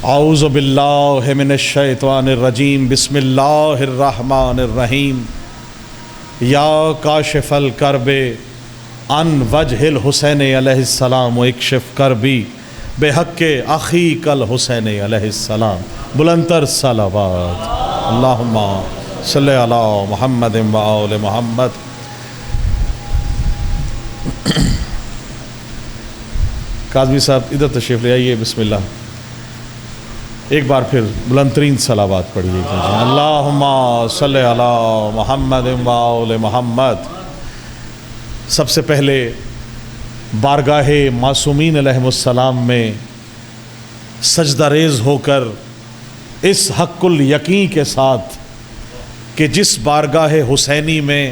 اعوذ باللہ من الشیطان الرجیم بسم اللہ الرحمن الرحیم یا کاشف الکرب عن وجہ الحسین علیہ السلام و اکشف کربی بحق اخیک الحسین علیہ السلام. بلندتر صلوات. اللہم صلی علی محمد و آل محمد. کاظمی صاحب ادھر تشریف لے آئیے. بسم اللہ. ایک بار پھر بلند ترین صلوات پڑھیے. اللہم صلی علی محمد و آل محمد. سب سے پہلے بارگاہ معصومین علیہ السلام میں سجدہ ریز ہو کر اس حق الیقین کے ساتھ کہ جس بارگاہ حسینی میں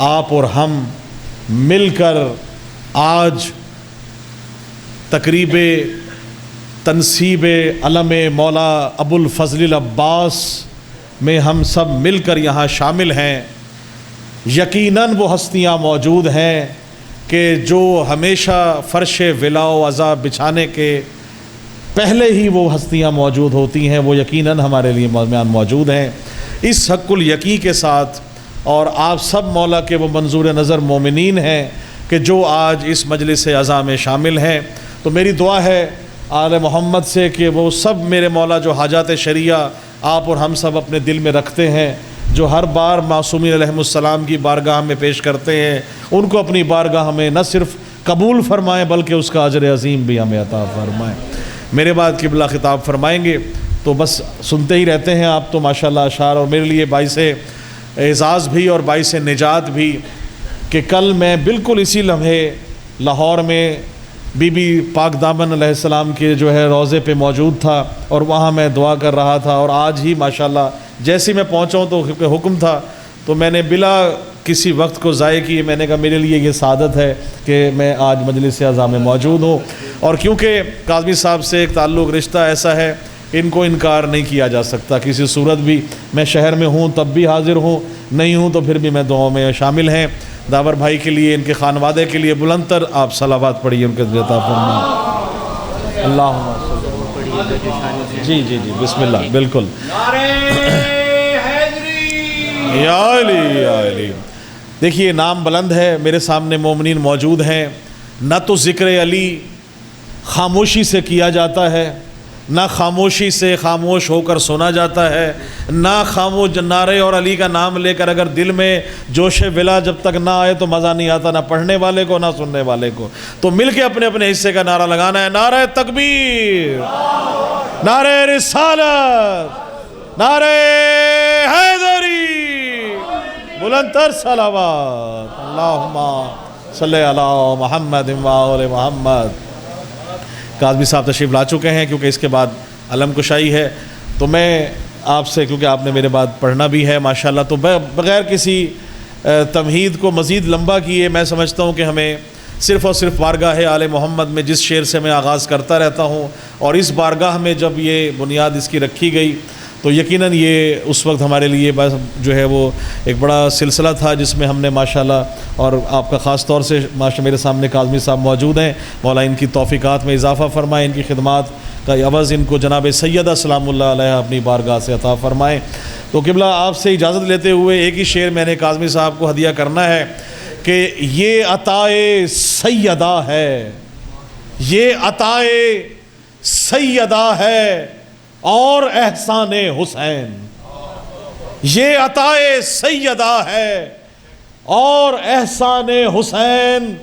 آپ اور ہم مل کر آج تقریب تنصیب علم مولا ابو الفضل العباس میں ہم سب مل کر یہاں شامل ہیں، یقیناً وہ ہستیاں موجود ہیں کہ جو ہمیشہ فرش ولا و عزا بچھانے کے پہلے ہی وہ ہستیاں موجود ہوتی ہیں، وہ یقیناً ہمارے لیے درمیان موجود ہیں. اس حق الیقین کے ساتھ اور آپ سب مولا کے وہ منظور نظر مومنین ہیں کہ جو آج اس مجلس عزا میں شامل ہیں. تو میری دعا ہے آل محمد سے کہ وہ سب میرے مولا جو حاجات شریعہ آپ اور ہم سب اپنے دل میں رکھتے ہیں، جو ہر بار معصومین علیہ السلام کی بارگاہ میں پیش کرتے ہیں، ان کو اپنی بارگاہ میں نہ صرف قبول فرمائیں بلکہ اس کا اجر عظیم بھی ہمیں عطا فرمائیں. میرے بعد قبلہ خطاب فرمائیں گے تو بس سنتے ہی رہتے ہیں آپ تو ماشاءاللہ اشعار، اور میرے لیے باعث اعزاز بھی اور باعث نجات بھی کہ کل میں بالکل اسی لمحے لاہور میں بی بی پاک دامن علیہ السلام کے جو ہے روضے پہ موجود تھا اور وہاں میں دعا کر رہا تھا، اور آج ہی ماشاءاللہ جیسے میں پہنچا ہوں تو حکم تھا تو میں نے بلا کسی وقت کو ضائع کیے میں نے کہا میرے لیے یہ سعادت ہے کہ میں آج مجلس عزا میں موجود ہوں. اور کیونکہ کاظمی صاحب سے ایک تعلق رشتہ ایسا ہے ان کو انکار نہیں کیا جا سکتا کسی صورت بھی. میں شہر میں ہوں تب بھی حاضر ہوں، نہیں ہوں تو پھر بھی میں دعاؤں میں شامل ہیں. داور بھائی کے لیے، ان کے خانوادے کے لیے بلند تر آپ صلوات پڑھیے، ان کے عطا فرمائیں. اللہم جی جی جی بسم اللہ. بالکل. یا علی یا علی. دیکھیے نام بلند ہے، میرے سامنے مومنین موجود ہیں. نہ تو ذکر علی خاموشی سے کیا جاتا ہے، نہ خاموشی سے خاموش ہو کر سنا جاتا ہے، نہ خاموش نعرے اور علی کا نام لے کر اگر دل میں جوش ولا جب تک نہ آئے تو مزہ نہیں آتا، نہ پڑھنے والے کو نہ سننے والے کو. تو مل کے اپنے اپنے حصے کا نعرہ لگانا ہے. نعرہ تکبیر، نعرہ رسالت، نعرہ حیدری. بلند تر صلوات. اللہم صلی علی محمد و آل محمد. کاظمی صاحب تشریف لا چکے ہیں کیونکہ اس کے بعد علم کشائی ہے، تو میں آپ سے کیونکہ آپ نے میرے بعد پڑھنا بھی ہے ماشاءاللہ، تو بغیر کسی تمہید کو مزید لمبا کیے میں سمجھتا ہوں کہ ہمیں صرف اور صرف بارگاہ آل محمد میں جس شعر سے میں آغاز کرتا رہتا ہوں، اور اس بارگاہ میں جب یہ بنیاد اس کی رکھی گئی تو یقیناً یہ اس وقت ہمارے لیے بس جو ہے وہ ایک بڑا سلسلہ تھا جس میں ہم نے ماشاءاللہ، اور آپ کا خاص طور سے میرے سامنے کاظمی صاحب موجود ہیں، مولا ان کی توفیقات میں اضافہ فرمائے، ان کی خدمات کا عوض ان کو جناب سیدہ سلام اللہ علیہ اپنی بارگاہ سے عطا فرمائیں. تو قبلہ آپ سے اجازت لیتے ہوئے ایک ہی شعر میں نے کاظمی صاحب کو ہدیہ کرنا ہے کہ یہ عطائے سیدہ ہے، یہ عطائے سیدہ ہے اور احسان حسین. یہ عطائے سیدہ ہے اور احسان حسین،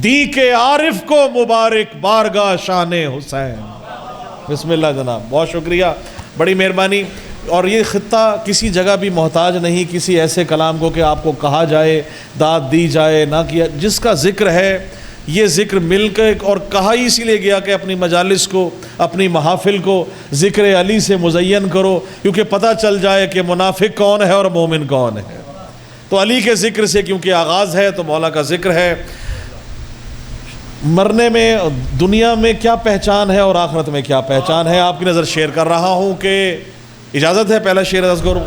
دی کے عارف کو مبارک بارگاہ شان حسین. بسم اللہ جناب، بہت شکریہ، بڑی مہربانی. اور یہ خطہ کسی جگہ بھی محتاج نہیں کسی ایسے کلام کو کہ آپ کو کہا جائے، داد دی جائے، نہ کیا. جس کا ذکر ہے یہ ذکر مل کے اور کہا ہی اسی لیے گیا کہ اپنی مجالس کو، اپنی محافل کو ذکر علی سے مزین کرو، کیونکہ پتہ چل جائے کہ منافق کون ہے اور مومن کون ہے. تو علی کے ذکر سے کیونکہ آغاز ہے تو مولا کا ذکر ہے. مرنے میں دنیا میں کیا پہچان ہے اور آخرت میں کیا پہچان ہے، آپ کی نظر شیئر کر رہا ہوں کہ اجازت ہے پہلا شعر عرض کروں.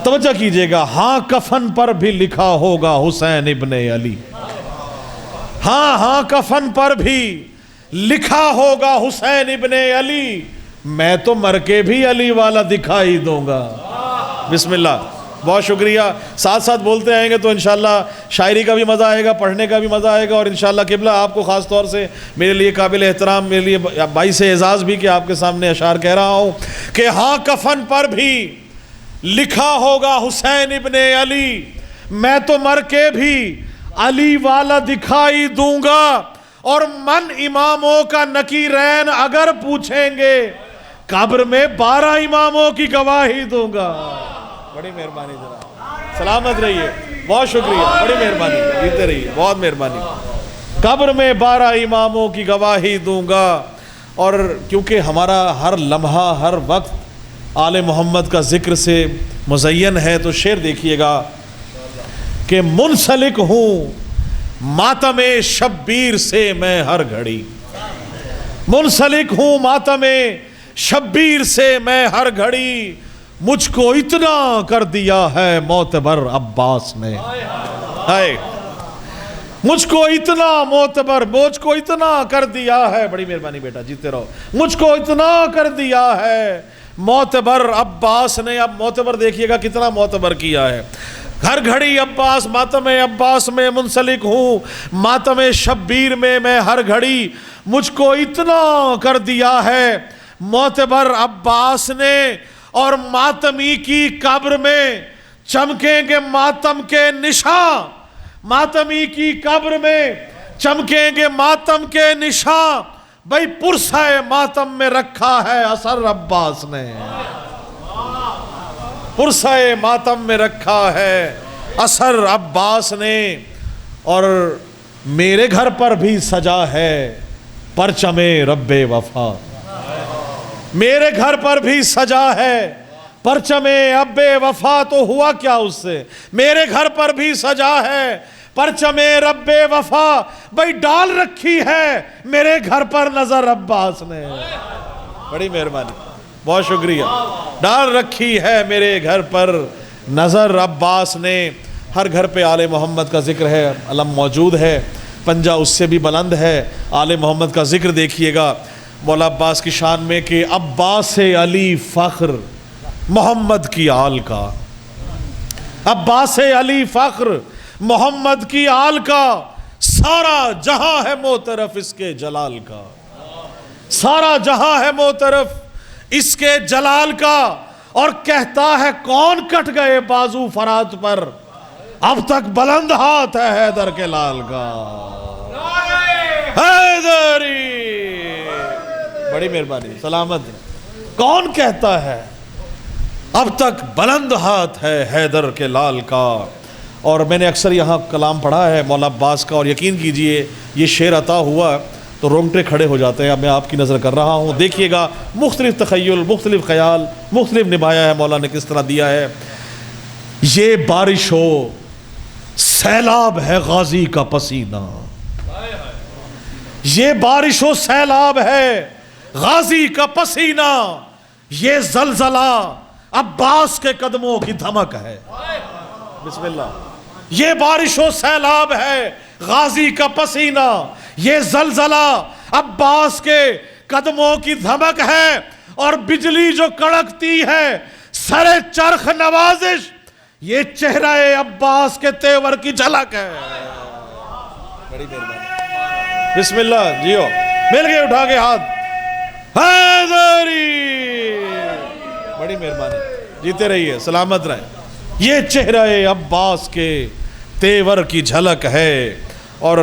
توجہ کیجئے گا. ہاں کفن پر بھی لکھا ہوگا حسین ابن علی. ہاں کفن پر بھی لکھا ہوگا حسین ابن علی، میں تو مر کے بھی علی والا دکھائی دوں گا. بسم اللہ. بہت شکریہ. ساتھ ساتھ بولتے آئیں گے تو انشاءاللہ شاعری کا بھی مزہ آئے گا, پڑھنے کا بھی مزہ آئے گا, اور انشاءاللہ قبلہ آپ کو خاص طور سے میرے لیے قابل احترام, میرے لیے باعث اعزاز بھی کہ آپ کے سامنے اشعار کہہ رہا ہوں کہ ہاں کفن پر بھی لکھا ہوگا حسین ابن علی, میں تو مر کے بھی علی والا دکھائی دوں گا, اور من اماموں کا نکیرین اگر پوچھیں گے قبر میں 12 اماموں کی گواہی دوں گا. بڑی مہربانی جناب, سلامت رہیے, بہت شکریہ, بڑی مہربانی, جیتے رہیے, بہت مہربانی. قبر میں 12 اماموں کی گواہی دوں گا. اور کیونکہ ہمارا ہر لمحہ ہر وقت آل محمد کا ذکر سے مزین ہے, تو شعر دیکھیے گا کہ منسلک ہوں ماتم شبیر سے میں ہر گھڑی, منسلک ہوں ماتم شبیر سے میں ہر گھڑی, مجھ کو اتنا کر دیا ہے معتبر عباس نے, مجھ کو اتنا معتبر, مجھ کو اتنا کر دیا ہے, بڑی مہربانی بیٹا جیتے رہو, مجھ کو اتنا کر دیا ہے معتبر عباس نے. اب معتبر دیکھیے گا کتنا معتبر کیا ہے. ہر گھڑی عباس, ماتم عباس میں منسلک ہوں, ماتم شبیر میں میں ہر گھڑی, مجھ کو اتنا کر دیا ہے معتبر عباس نے, اور ماتمی کی قبر میں چمکیں گے ماتم کے نشاں, ماتمی کی قبر میں چمکیں گے ماتم کے نشاں, بھئی پرسہ ماتم میں رکھا ہے اثر عباس نے, پرسہ ماتم میں رکھا ہے اثر عباس نے. اور میرے گھر پر بھی سجا ہے پرچم رب وفا, میرے گھر پر بھی سجا ہے پرچم اب وفا, تو ہوا کیا اس سے, میرے گھر پر بھی سجا ہے پرچم رب وفا, بھئی ڈال رکھی ہے میرے گھر پر نظر عباس نے. بڑی مہربانی, بہت شکریہ. ڈال رکھی ہے میرے گھر پر نظر عباس نے. ہر گھر پہ آل محمد کا ذکر ہے, علم موجود ہے, پنجہ اس سے بھی بلند ہے. آل محمد کا ذکر دیکھیے گا مولا عباس کی شان میں کہ عباس علی فخر محمد کی آل کا, عباس علی فخر محمد کی آل کا, سارا جہاں ہے معترف اس کے جلال کا, سارا جہاں ہے معترف اس کے جلال کا. اور کہتا ہے کون کٹ گئے بازو فرات پر, اب تک بلند ہاتھ ہے حیدر کے لال کا. حیدری, بڑی مہربانی, سلامت. کون کہتا ہے اب تک بلند ہاتھ ہے حیدر کے لال کا. اور میں نے اکثر یہاں کلام پڑھا ہے مولا عباس کا, اور یقین کیجئے یہ شعر عطا ہوا تو رونگٹے کھڑے ہو جاتے ہیں. اب میں آپ کی نظر کر رہا ہوں, دیکھیے گا مختلف تخیل, مختلف خیال, مختلف نبھایا ہے مولا نے, کس طرح دیا ہے. یہ بارش ہو سیلاب ہے غازی کا پسینہ, یہ بارش و سیلاب ہے غازی کا پسینہ, یہ زلزلہ عباس کے قدموں کی دھمک ہے. بسم اللہ. یہ بارش و سیلاب ہے غازی کا پسینہ, یہ زلزلہ عباس کے قدموں کی دھمک ہے, اور بجلی جو کڑکتی ہے سر چرخ نوازش, یہ چہرہ عباس کے تیور کی جھلک ہے. بڑی مہربانی. بسم اللہ. جیو مل گئے, اٹھا کے ہاتھ. حیدری, بڑی مہربانی, جیتے رہیے, سلامت رہیں. یہ چہرہ عباس کے تیور کی جھلک ہے. اور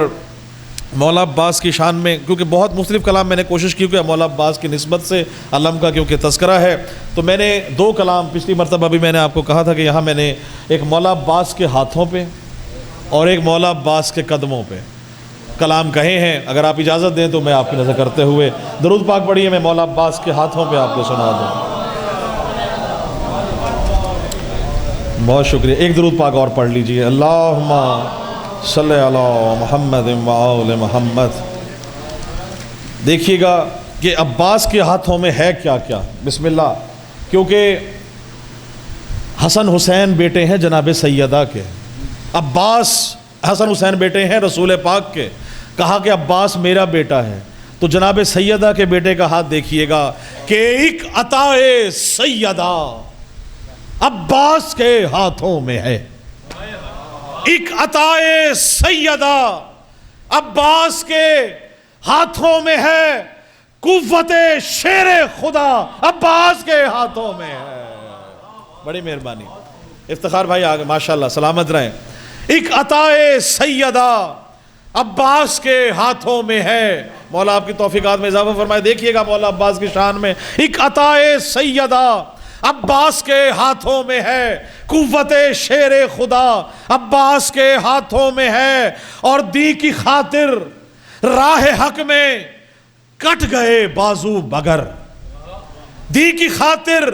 مولا عباس کی شان میں کیونکہ بہت مختلف کلام میں نے کوشش کی کہ مولا عباس کی نسبت سے علم کا کیونکہ تذکرہ ہے, تو میں نے 2 کلام پچھلی مرتبہ بھی میں نے آپ کو کہا تھا کہ یہاں میں نے ایک مولا عباس کے ہاتھوں پہ اور ایک مولا عباس کے قدموں پہ کلام کہے ہیں. اگر آپ اجازت دیں تو میں آپ کی نظر کرتے ہوئے درود پاک پڑھیے, میں مولا عباس کے ہاتھوں پہ آپ کو سنا دوں. بہت شکریہ. ایک درود پاک اور پڑھ لیجئے. اللہم صلی علی محمد و آل محمد. دیکھیے گا کہ عباس کے ہاتھوں میں ہے کیا کیا. بسم اللہ. کیونکہ حسن حسین بیٹے ہیں جناب سیدہ کے, عباس حسن حسین بیٹے ہیں رسول پاک کے. کہا کہ عباس میرا بیٹا ہے, تو جناب سیدہ کے بیٹے کا ہاتھ دیکھیے گا کہ ایک عطائے سیدہ عباس کے ہاتھوں میں ہے، ایک عطائے سیدہ عباس کے ہاتھوں میں ہے، قوت شیر خدا عباس کے ہاتھوں میں ہے۔ بڑی مہربانی، افتخار بھائی آگے، ماشاءاللہ سلامت رہیں۔ ایک عطائے سیدہ عباس کے ہاتھوں میں ہے، مولا آپ کی توفیقات میں اضافہ فرمائے۔ دیکھیے گا مولا عباس کی شان میں، ایک عطائے سیدہ عباس کے ہاتھوں میں ہے، قوت شیر خدا عباس کے ہاتھوں میں ہے، اور دی کی خاطر راہ حق میں کٹ گئے بازو مگر، دی کی خاطر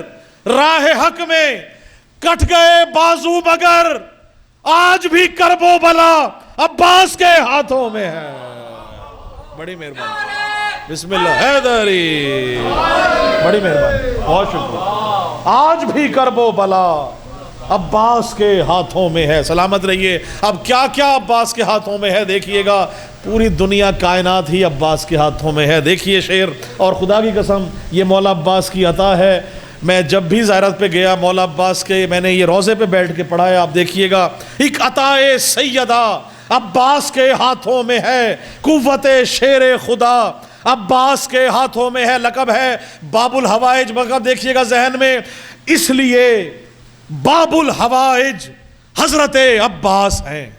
راہ حق میں کٹ گئے بازو مگر، آج بھی کرب و بلا عباس کے ہاتھوں میں ہے۔ بڑی مہربانی، بسم اللہ حیدری، بڑی مہربانی، بہت شکریہ۔ آج بھی کرب و بلا عباس کے ہاتھوں میں ہے، سلامت رہیے۔ اب کیا کیا عباس کے ہاتھوں میں ہے دیکھیے گا، پوری دنیا کائنات ہی عباس کے ہاتھوں میں ہے۔ دیکھیے شعر، اور خدا کی قسم یہ مولا عباس کی عطا ہے۔ میں جب بھی زیارت پہ گیا مولا عباس کے، میں نے یہ روضے پہ بیٹھ کے پڑھا ہے، آپ دیکھیے گا، ایک عطائے سیدہ عباس کے ہاتھوں میں ہے، قوت شیر خدا عباس کے ہاتھوں میں ہے۔ لقب ہے باب الحوائج، مگر دیکھیے گا ذہن میں، اس لیے باب الحوائج حضرت عباس ہیں۔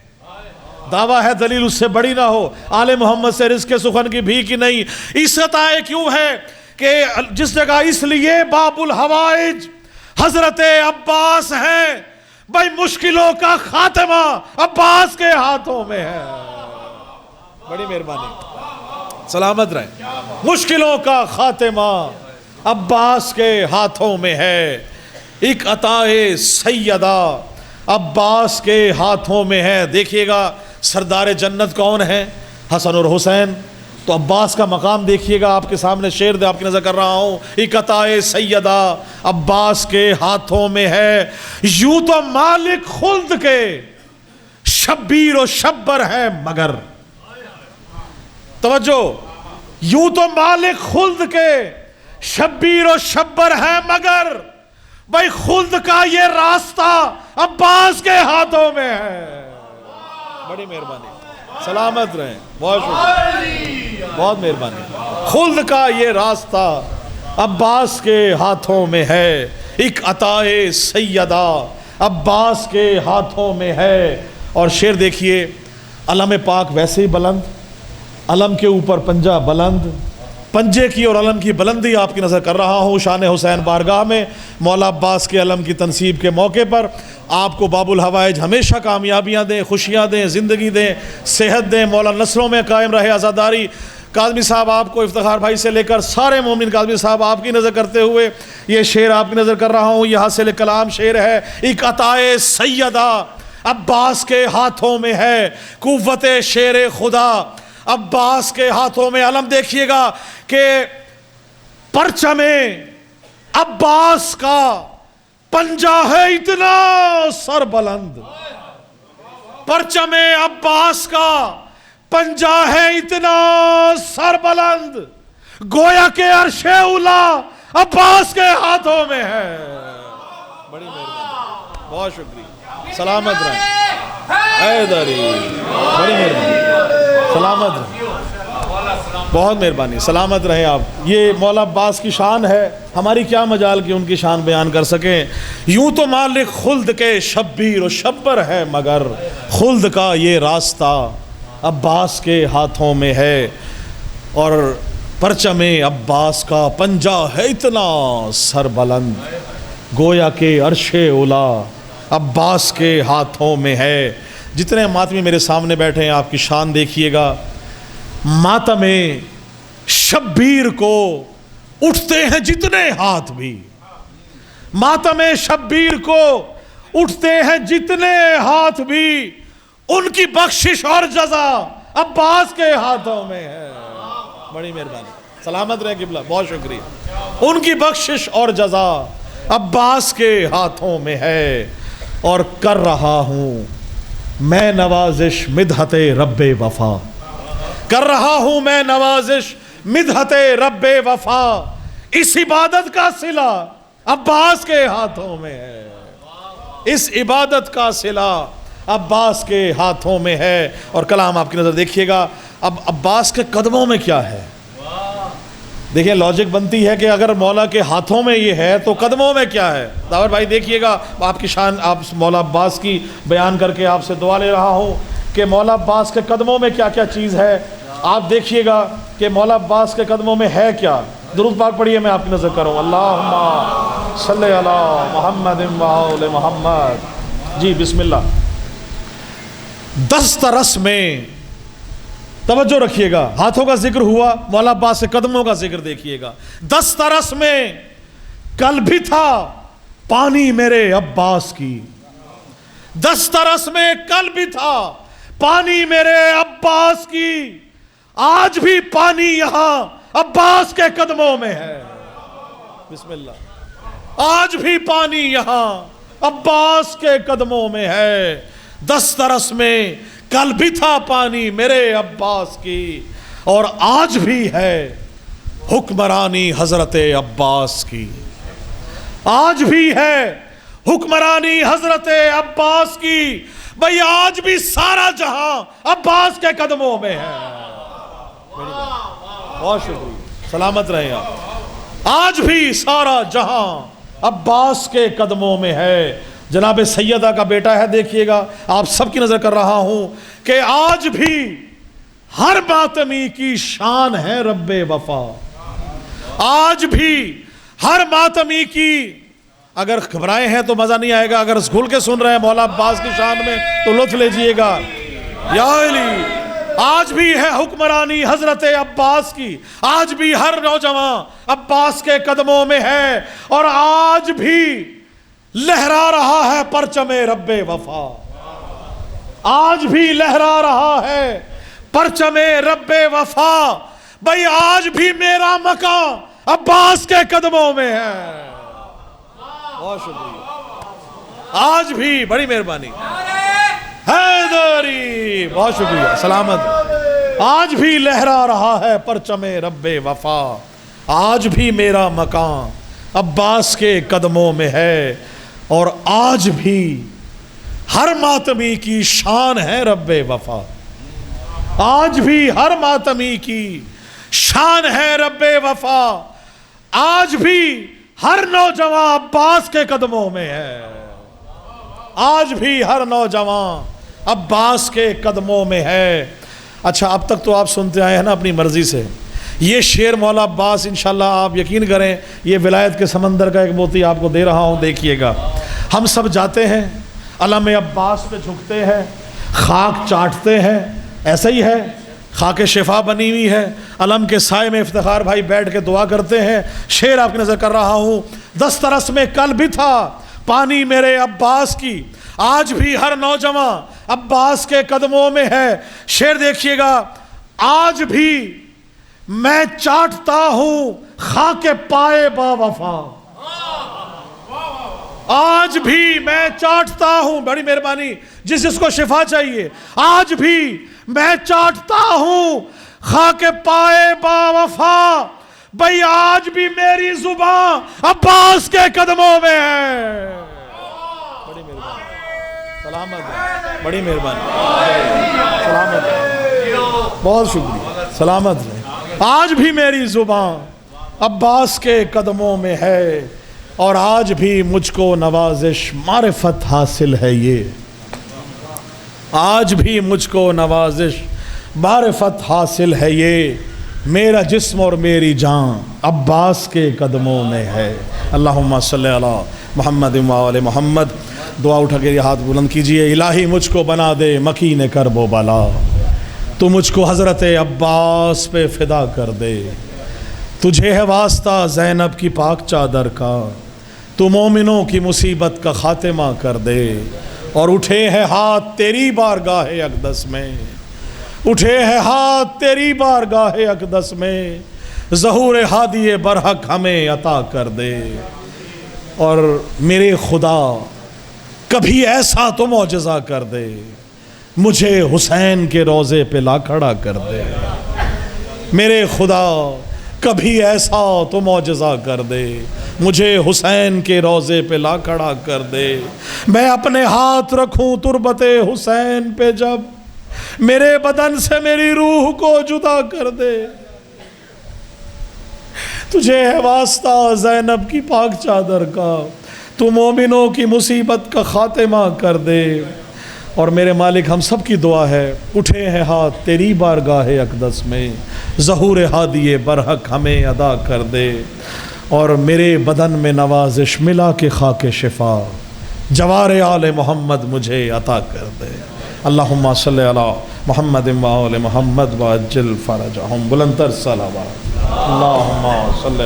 دعویٰ ہے دلیل اس سے بڑی نہ ہو، آل محمد سے رزق سخن کی بھی کی نہیں۔ اس عطائے کیوں ہے کہ جس جگہ اس لیے باب الحوائج حضرت عباس ہیں، بھائی مشکلوں کا خاتمہ عباس کے ہاتھوں میں ہے۔ بڑی مہربانی، سلامت رہیں۔ مشکلوں کا خاتمہ عباس کے ہاتھوں میں ہے، ایک عطائے سیدہ عباس کے ہاتھوں میں ہے۔ دیکھیے گا سردار جنت کون ہے؟ حسن اور حسین۔ تو عباس کا مقام دیکھیے گا، آپ کے سامنے شعر دے آپ کی نظر کر رہا ہوں، ایک عطائے سیدہ عباس کے ہاتھوں میں ہے، یوں تو مالک خلد کے شبیر و شبر ہے مگر، توجہ، یوں تو مالک خلد کے شبیر و شبر ہے مگر، بھائی خلد کا یہ راستہ عباس کے ہاتھوں میں ہے۔ بڑی مہربانی، سلامت رہیں، بہت شکریہ، بہت مہربانی۔ خلد کا یہ راستہ عباس کے ہاتھوں میں ہے، ایک عطائے سیدہ عباس کے ہاتھوں میں ہے۔ اور شعر دیکھیے، علم پاک ویسے ہی بلند، علم کے اوپر پنجہ بلند، پنجے کی اور علم کی بلندی آپ کی نظر کر رہا ہوں شان حسین بارگاہ میں، مولا عباس کے علم کی تنصیب کے موقع پر۔ آپ کو باب الحوائج ہمیشہ کامیابیاں دیں، خوشیاں دیں، زندگی دیں، صحت دیں، مولا نسلوں میں قائم رہے آزاداری۔ کاظمی صاحب آپ کو، افتخار بھائی سے لے کر سارے مومن، کاظمی صاحب آپ کی نظر کرتے ہوئے یہ شعر آپ کی نظر کر رہا ہوں، یہ حاصل کلام شعر ہے، ایک عطائے سیدہ عباس کے ہاتھوں میں ہے، قوت شیر خدا عباس کے ہاتھوں میں۔ علم دیکھیے گا کہ پرچم عباس کا پنجہ ہے اتنا سر بلند، پرچم عباس کا پنجہ ہے اتنا سر بلند، گویا کہ عرش اولا عباس کے ہاتھوں میں ہے۔ بڑی مہربانی، بہت شکریہ، سلامت رہیں حیدری، بڑی مہربانی، سلامت رہیں، بہت مہربانی، سلامت رہیں آپ۔ یہ مولا عباس کی شان ہے، ہماری کیا مجال کہ ان کی شان بیان کر سکیں۔ یوں تو مالک خلد کے شبیر و شبر ہے مگر، خلد کا یہ راستہ عباس کے ہاتھوں میں ہے، اور پرچم عباس کا پنجہ ہے اتنا سر بلند، گویا کہ عرش اولا عباس کے ہاتھوں میں ہے۔ جتنے ماتمی میرے سامنے بیٹھے ہیں آپ کی شان دیکھیے گا، ماتم شبیر کو اٹھتے ہیں جتنے ہاتھ بھی، ماتم شبیر کو اٹھتے ہیں جتنے ہاتھ بھی، ان کی بخشش اور جزا عباس کے ہاتھوں میں ہے۔ بڑی مہربانی، سلامت رہے قبلہ، بہت شکریہ۔ ان کی بخشش اور جزا عباس کے ہاتھوں میں ہے، اور کر رہا ہوں میں نوازش مدحت رب وفا، کر رہا ہوں میں نوازش مدحت رب وفا، اس عبادت کا صلہ عباس کے ہاتھوں میں ہے، اس عبادت کا صلہ عباس کے ہاتھوں میں ہے۔ اور کلام آپ کی نظر دیکھیے گا، اب عباس کے قدموں میں کیا ہے؟ دیکھیں لاجک بنتی ہے کہ اگر مولا کے ہاتھوں میں یہ ہے تو قدموں میں کیا ہے؟ داور بھائی دیکھیے گا، آپ کی شان آپ مولا عباس کی بیان کر کے آپ سے دعا لے رہا ہوں کہ مولا عباس کے قدموں میں کیا کیا چیز ہے۔ آپ دیکھیے گا کہ مولا عباس کے قدموں میں ہے کیا۔ درود پاک پڑھیے، میں آپ کی نظر کروں، اللہم صلی علی محمد و آل محمد۔ جی بسم اللہ۔ دست رس میں توجہ رکھیے گا، ہاتھوں کا ذکر ہوا، مولا عباس کے قدموں کا ذکر دیکھیے گا۔ دست رس میں کل بھی تھا پانی میرے عباس کی، دست رس میں کل بھی تھا پانی میرے عباس کی، آج بھی پانی یہاں عباس کے قدموں میں ہے۔ بسم اللہ۔ آج بھی پانی یہاں عباس کے قدموں میں ہے، دست رس میں کل بھی تھا پانی میرے عباس کی، اور آج بھی ہے حکمرانی حضرت عباس کی، آج بھی ہے حکمرانی حضرت عباس کی۔ بھئی آج بھی سارا جہاں عباس کے قدموں میں ہے۔ بہت شکریہ، سلامت رہے آپ۔ آج بھی سارا جہاں عباس کے قدموں میں ہے۔ جناب سیدہ کا بیٹا ہے، دیکھیے گا، آپ سب کی نظر کر رہا ہوں کہ آج بھی ہر ماتمی کی شان ہے رب وفا، آج بھی ہر ماتمی کی، اگر گھبرائے ہیں تو مزہ نہیں آئے گا، اگر گھل کے سن رہے ہیں مولا عباس کی شان میں تو لطف لیجئے گا۔ یا علی، آج بھی ہے حکمرانی حضرت عباس کی، آج بھی ہر نوجوان عباس کے قدموں میں ہے، اور آج بھی لہرا رہا ہے پرچم رب وفا، آج بھی لہرا رہا ہے پرچم رب وفا۔ بھئی آج بھی میرا مقام عباس کے قدموں میں ہے۔ بہت شکریہ، آج بھی، بڑی مہربانی حیدری، بہت شکریہ، سلامت۔ آج بھی لہرا رہا ہے پرچم رب وفا، آج بھی میرا مقام عباس کے قدموں میں ہے، اور آج بھی ہر ماتمی کی شان ہے رب وفا، آج بھی ہر ماتمی کی شان ہے رب وفا، آج بھی ہر نوجوان عباس کے قدموں میں ہے، آج بھی ہر نوجوان عباس کے قدموں میں ہے۔ اچھا، اب تک تو آپ سنتے آئے ہیں نا اپنی مرضی سے، یہ شعر مولا عباس انشاءاللہ آپ یقین کریں یہ ولایت کے سمندر کا ایک موتی آپ کو دے رہا ہوں، دیکھیے گا۔ ہم سب جاتے ہیں علم عباس پہ جھکتے ہیں، خاک چاٹتے ہیں، ایسا ہی ہے، خاک شفا بنی ہوئی ہے، علم کے سائے میں افتخار بھائی بیٹھ کے دعا کرتے ہیں۔ شعر آپ کی نظر کر رہا ہوں، دست رس میں کل بھی تھا پانی میرے عباس کی، آج بھی ہر نوجوان عباس کے قدموں میں ہے۔ شعر دیکھیے گا، آج بھی میں چاٹتا ہوں خاک پائے با وفا، آج بھی میں چاٹتا ہوں، بڑی مہربانی، جس کو شفا چاہیے، آج بھی میں چاٹتا ہوں خاک پائے با وفا۔ بھئی آج بھی میری زبان عباس کے قدموں میں ہے۔ بڑی مہربانی، سلامت، بڑی مہربانی، سلامت، بہت شکریہ، سلامت رہے۔ آج بھی میری زبان عباس کے قدموں میں ہے، اور آج بھی مجھ کو نوازش معرفت حاصل ہے یہ، آج بھی مجھ کو نوازش معرفت حاصل ہے یہ، میرا جسم اور میری جان عباس کے قدموں میں ہے۔ اللہم صلی علی محمد و آل محمد۔ دعا اٹھا کے یہ ہاتھ بلند کیجئے، الہی مجھ کو بنا دے مکین کرب و بلا، تو مجھ کو حضرت عباس پہ فدا کر دے، تجھے ہے واسطہ زینب کی پاک چادر کا، تو مومنوں کی مصیبت کا خاتمہ کر دے، اور اٹھے ہیں ہاتھ تیری بارگاہ اقدس میں، اٹھے ہیں ہاتھ تیری بارگاہ اقدس میں، ظہور ہادی برحق ہمیں عطا کر دے، اور میرے خدا کبھی ایسا تو معجزہ کر دے، مجھے حسین کے روضے پہ لا کھڑا کر دے، میرے خدا کبھی ایسا تو معجزہ کر دے، مجھے حسین کے روضے پہ لا کھڑا کر دے، میں اپنے ہاتھ رکھوں تربت حسین پہ جب میرے بدن سے میری روح کو جدا کر دے۔ تجھے ہے واسطہ زینب کی پاک چادر کا، تو مومنوں کی مصیبت کا خاتمہ کر دے۔ اور میرے مالک ہم سب کی دعا ہے، اٹھے ہیں ہاتھ تیری بارگاہ اقدس میں، ظہور ہادی برحق ہمیں ادا کر دے، اور میرے بدن میں نوازش ملا کے خاک شفا جوار آل محمد مجھے عطا کر دے۔ اللہم صلی علی محمد و آل محمد وعجل فرجہم، بلندتر صلوات۔ اللہم صلی